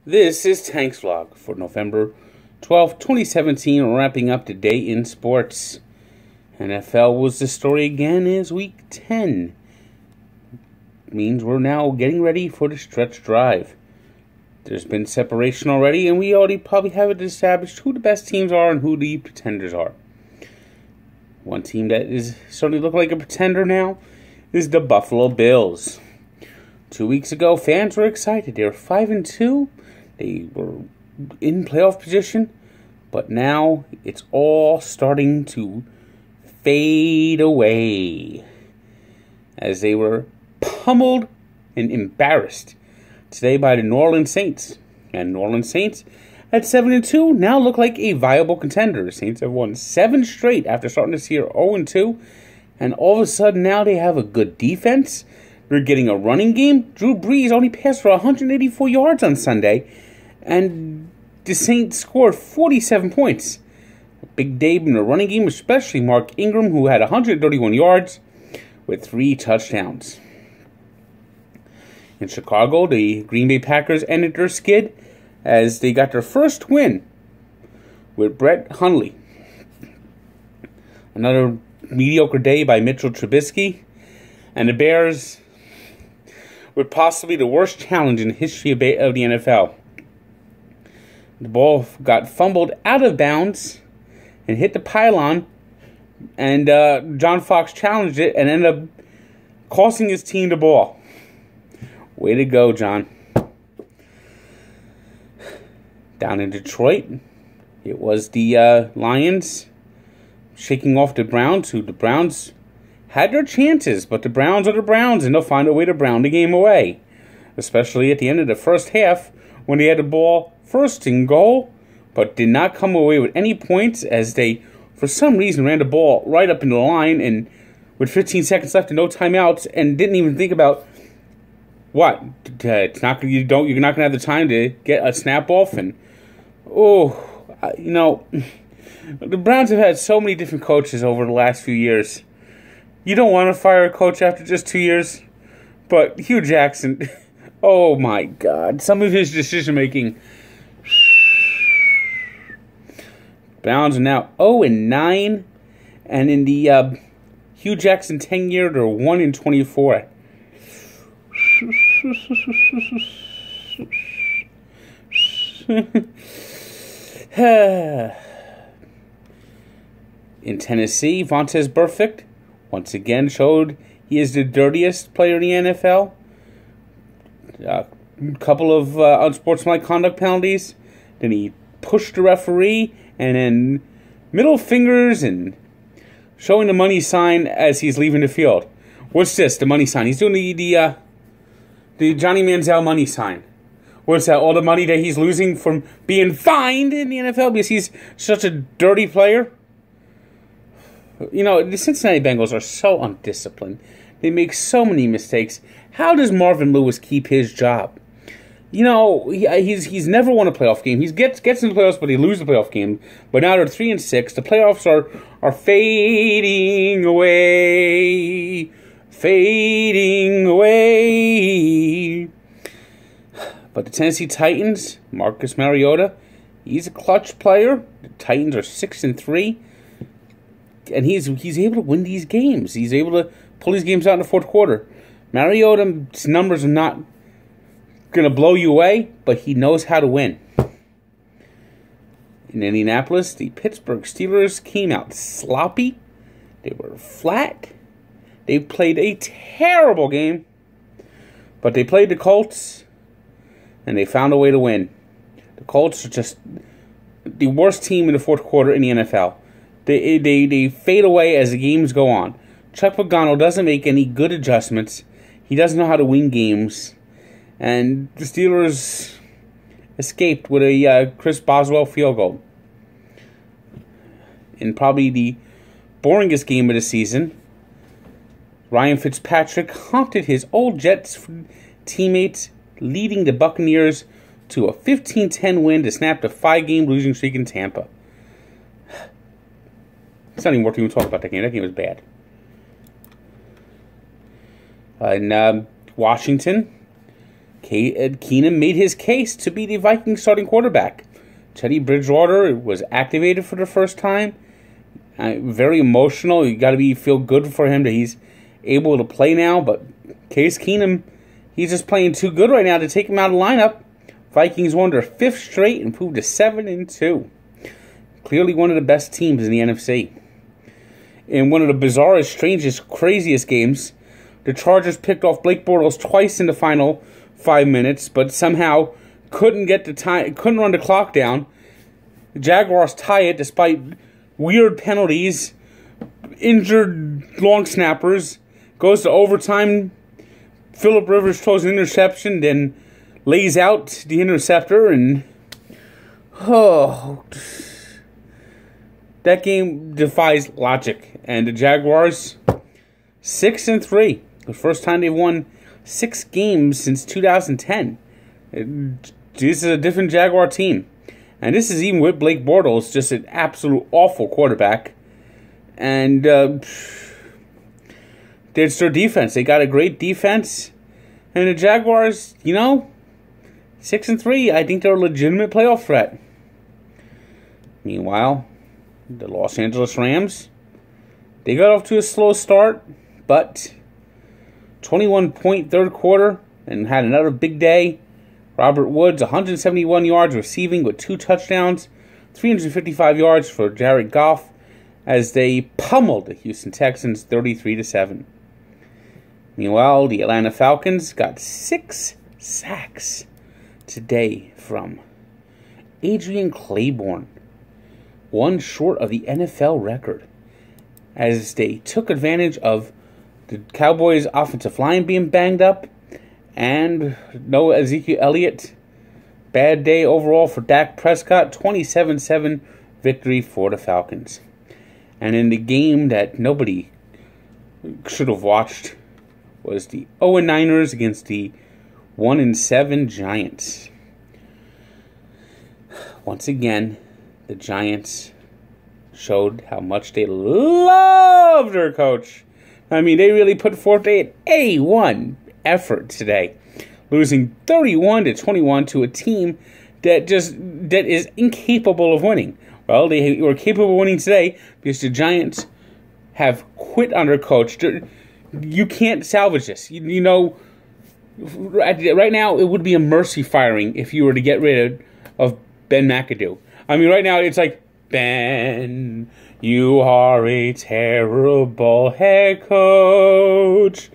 This is Tank's Vlog for November 12th, 2017, wrapping up the day in sports. NFL was the story again as week 10. Means we're now getting ready for the stretch drive. There's been separation already, and we already probably have it established who the best teams are and who the pretenders are. One team that is starting to look like a pretender now is the Buffalo Bills. 2 weeks ago, fans were excited. They were 5-2. They were in playoff position, but now it's all starting to fade away as they were pummeled and embarrassed today by the New Orleans Saints. And New Orleans Saints at 7-2 now look like a viable contender. The Saints have won 7 straight after starting this year 0-2, and all of a sudden now they have a good defense. They're getting a running game. Drew Brees only passed for 184 yards on Sunday, and the Saints scored 47 points. Big Dave in the running game, especially Mark Ingram, who had 131 yards with 3 touchdowns. In Chicago, the Green Bay Packers ended their skid as they got their first win with Brett Hundley. Another mediocre day by Mitchell Trubisky, and the Bears with possibly the worst challenge in the history of the NFL. The ball got fumbled out of bounds and hit the pylon, and John Fox challenged it and ended up costing his team the ball. Way to go, John. Down in Detroit, it was the Lions shaking off the Browns, who the Browns had their chances, but the Browns are the Browns, and they'll find a way to brown the game away. Especially at the end of the first half, when they had the ball first and goal, but did not come away with any points as they, for some reason, ran the ball right up into the line and with 15 seconds left and no timeouts, and didn't even think about what it's not. You're not going to have the time to get a snap off, and the Browns have had so many different coaches over the last few years. You don't want to fire a coach after just 2 years, but Hugh Jackson, oh my God, some of his decision making. Browns are now 0-9, and in the Hugh Jackson 10-year, they're 1-24. In Tennessee, Vontaze Burfict once again showed he is the dirtiest player in the NFL. A couple of unsportsmanlike conduct penalties. Then he pushed the referee, and then middle fingers and showing the money sign as he's leaving the field. What's this? The money sign. He's doing the Johnny Manziel money sign. What's that? All the money that he's losing from being fined in the NFL because he's such a dirty player? You know, the Cincinnati Bengals are so undisciplined. They make so many mistakes. How does Marvin Lewis keep his job? You know, he's never won a playoff game. He gets in the playoffs, but he loses the playoff game. But now they're 3-6. The playoffs are fading away. Fading away. But the Tennessee Titans, Marcus Mariota, he's a clutch player. The Titans are 6-3. And he's able to win these games. He's able to pull these games out in the fourth quarter. Mariota's numbers are not going to blow you away, but he knows how to win. In Indianapolis, the Pittsburgh Steelers came out sloppy. They were flat. They played a terrible game, but they played the Colts, and they found a way to win. The Colts are just the worst team in the fourth quarter in the NFL. They fade away as the games go on. Chuck Pagano doesn't make any good adjustments. He doesn't know how to win games. And the Steelers escaped with a Chris Boswell field goal. In probably the boringest game of the season, Ryan Fitzpatrick haunted his old Jets teammates, leading the Buccaneers to a 15-10 win to snap the 5-game losing streak in Tampa. It's not even worth even talking about that game. That game was bad. In Washington, Ed Keenum made his case to be the Vikings starting quarterback. Teddy Bridgewater was activated for the first time. Very emotional. You got to feel good for him that he's able to play now. But Case Keenum, he's just playing too good right now to take him out of the lineup. Vikings won their 5th straight and improved to 7-2. Clearly one of the best teams in the NFC. In one of the bizarrest, strangest, craziest games, the Chargers picked off Blake Bortles twice in the final 5 minutes, but somehow couldn't run the clock down. The Jaguars tie it despite weird penalties, injured long snappers. Goes to overtime. Phillip Rivers throws an interception, then lays out the interceptor, and that game defies logic. And the Jaguars, 6-3. The first time they've won 6 games since 2010. This is a different Jaguar team. And this is even with Blake Bortles, just an absolute awful quarterback. And it's their defense. They got a great defense. And the Jaguars, 6-3, I think they're a legitimate playoff threat. Meanwhile, the Los Angeles Rams, they got off to a slow start, but 21-point third quarter and had another big day. Robert Woods, 171 yards receiving with 2 touchdowns, 355 yards for Jared Goff as they pummeled the Houston Texans 33-7. Meanwhile, the Atlanta Falcons got 6 sacks today from Adrian Claiborne, one short of the NFL record, as they took advantage of the Cowboys' offensive line being banged up and no Ezekiel Elliott. Bad day overall for Dak Prescott, 27-7 victory for the Falcons. And in the game that nobody should have watched was the 0-9ers against the 1-7 Giants. Once again, the Giants showed how much they love their coach. I mean, they really put forth an A1 effort today, losing 31-21 to a team that is incapable of winning. Well, they were capable of winning today because the Giants have quit on their coach. You can't salvage this. Right now, it would be a mercy firing if you were to get rid of Ben McAdoo. I mean, right now, it's like, Ben, you are a terrible head coach.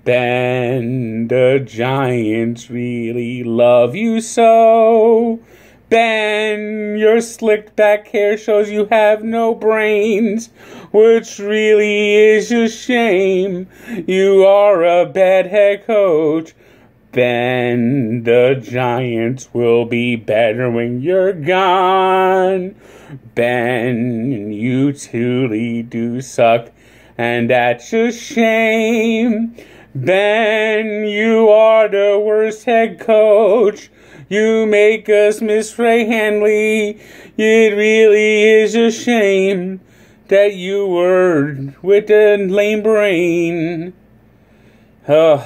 Ben, the Giants really love you so. Ben, your slicked back hair shows you have no brains, which really is a shame. You are a bad head coach. Ben, the Giants will be better when you're gone. Ben, you truly do suck, and that's a shame. Ben, you are the worst head coach. You make us miss Ray Handley. It really is a shame that you were with a lame brain. The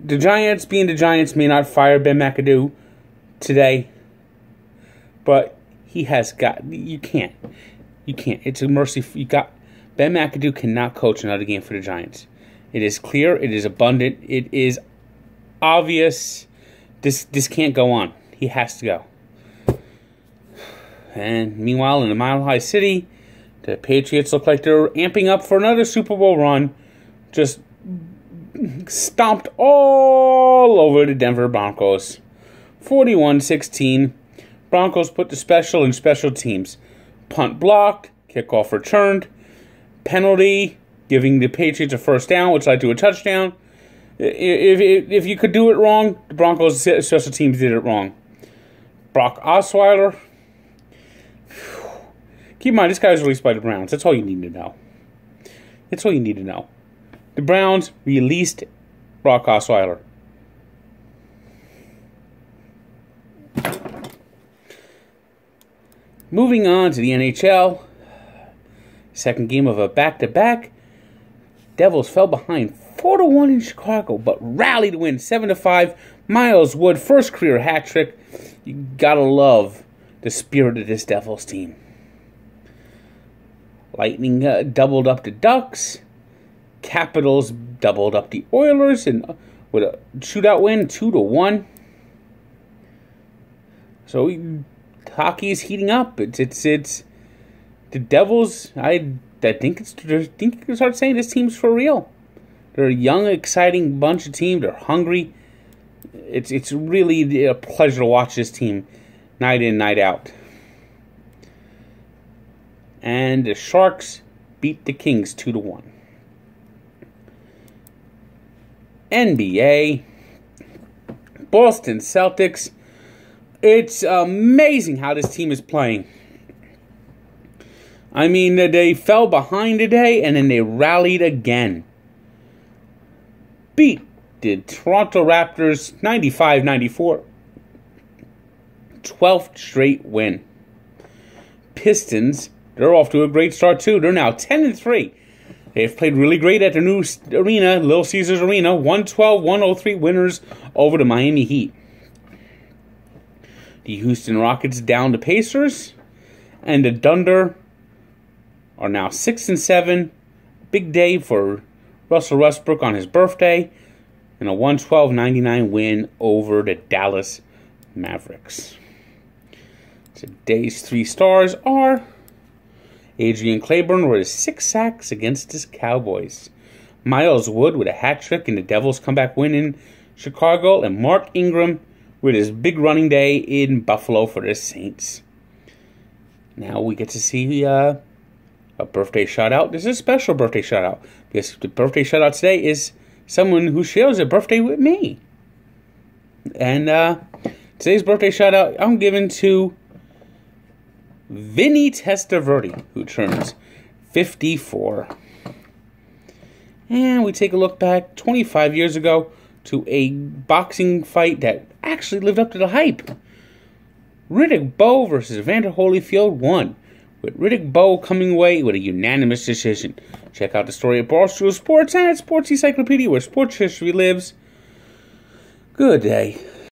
Giants, being the Giants, may not fire Ben McAdoo today, but he has got. You can't. It's a mercy. Ben McAdoo cannot coach another game for the Giants. It is clear. It is abundant. It is obvious. This can't go on. He has to go. And meanwhile, in the Mile High City, the Patriots look like they're amping up for another Super Bowl run. Just stomped all over the Denver Broncos. 41-16. Broncos put the special in special teams. Punt blocked, kickoff returned, penalty, giving the Patriots a first down, which led to a touchdown. If you could do it wrong, the Broncos special teams did it wrong. Brock Osweiler. Keep in mind, this guy was released by the Browns. That's all you need to know. That's all you need to know. The Browns released Brock Osweiler. Moving on to the NHL. Second game of a back-to-back. Devils fell behind 4-1 in Chicago, but rally to win 7-5. Miles Wood, first career hat trick. You gotta love the spirit of this Devils team. Lightning doubled up the Ducks. Capitals doubled up the Oilers and with a shootout win, 2-1. So hockey is heating up. It's the Devils. I think you can start saying this team's for real. They're a young, exciting bunch of team. They're hungry. It's really a pleasure to watch this team night in, night out. And the Sharks beat the Kings 2-1. NBA, Boston Celtics. It's amazing how this team is playing. I mean, they fell behind today, and then they rallied again. Beat the Toronto Raptors 95-94. 12th straight win. Pistons, they're off to a great start too. They're now 10-3. They've played really great at their new arena, Little Caesars Arena. 112-103 winners over the Miami Heat. The Houston Rockets down the Pacers. And the Thunder are now 6-7. Big day for Russell Westbrook on his birthday. And a 112-99 win over the Dallas Mavericks. Today's 3 stars are Adrian Claiborne with his 6 sacks against his Cowboys. Miles Wood with a hat trick in the Devils' comeback win in Chicago. And Mark Ingram with his big running day in Buffalo for the Saints. Now we get to see a birthday shout-out. This is a special birthday shout-out, because the birthday shout-out today is someone who shares a birthday with me. And today's birthday shout-out I'm giving to Vinny Testaverde, who turns 54. And we take a look back 25 years ago to a boxing fight that actually lived up to the hype. Riddick Bowe versus Evander Holyfield won, with Riddick Bowe coming away with a unanimous decision. Check out the story at Barstool Sports and at Sports Encyclopedia, where sports history lives. Good day.